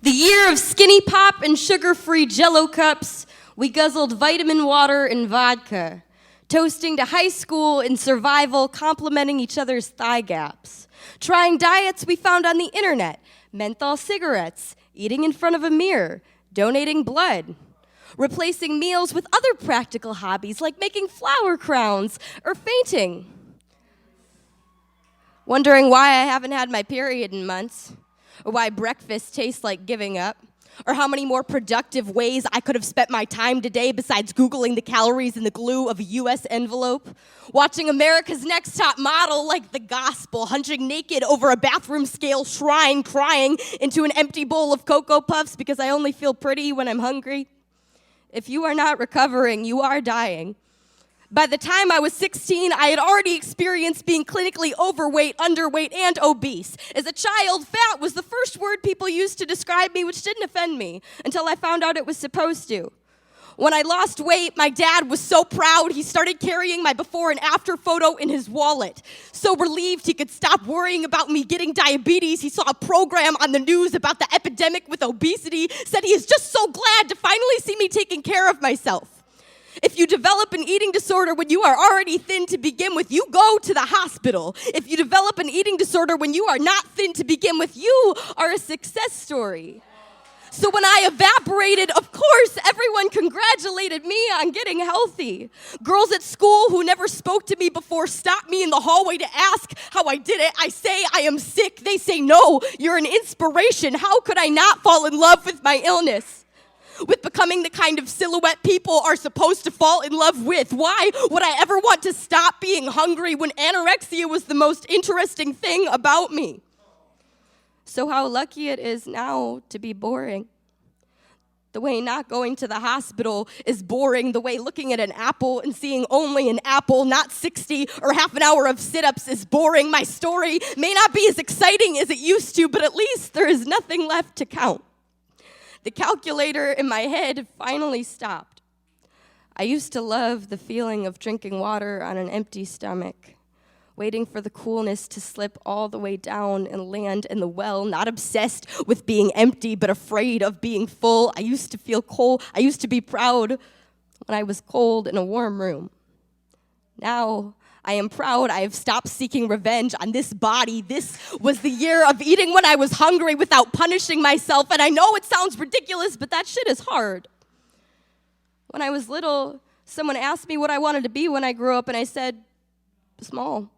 The year of skinny pop and sugar-free Jell-O cups, we guzzled vitamin water and vodka, toasting to high school and survival, complimenting each other's thigh gaps, trying diets we found on the internet, menthol cigarettes, eating in front of a mirror, donating blood, replacing meals with other practical hobbies like making flower crowns or fainting, wondering why I haven't had my period in months, or why breakfast tastes like giving up, or how many more productive ways I could have spent my time today besides Googling the calories in the glue of a US envelope, watching America's Next Top Model like the gospel, hunching naked over a bathroom scale shrine, crying into an empty bowl of Cocoa Puffs because I only feel pretty when I'm hungry. If you are not recovering, you are dying. By the time I was 16, I had already experienced being clinically overweight, underweight, and obese. As a child, fat was the first word people used to describe me, which didn't offend me until I found out it was supposed to. When I lost weight, my dad was so proud he started carrying my before and after photo in his wallet. So relieved he could stop worrying about me getting diabetes, he saw a program on the news about the epidemic with obesity, said he is just so glad to finally see me taking care of myself. If you develop an eating disorder when you are already thin to begin with, you go to the hospital. If you develop an eating disorder when you are not thin to begin with, you are a success story. So when I evaporated, of course, everyone congratulated me on getting healthy. Girls at school who never spoke to me before stopped me in the hallway to ask how I did it. I say I am sick. They say, no, you're an inspiration. How could I not fall in love with my illness? With becoming the kind of silhouette people are supposed to fall in love with. Why would I ever want to stop being hungry when anorexia was the most interesting thing about me? So how lucky it is now to be boring. The way not going to the hospital is boring. The way looking at an apple and seeing only an apple, not 60 or half an hour of sit-ups is boring. My story may not be as exciting as it used to, but at least there is nothing left to count. The calculator in my head finally stopped. I used to love the feeling of drinking water on an empty stomach, waiting for the coolness to slip all the way down and land in the well, not obsessed with being empty, but afraid of being full. I used to feel cold. I used to be proud when I was cold in a warm room. Now, I am proud I have stopped seeking revenge on this body. This was the year of eating when I was hungry without punishing myself. And I know it sounds ridiculous, but that shit is hard. When I was little, someone asked me what I wanted to be when I grew up, and I said, small.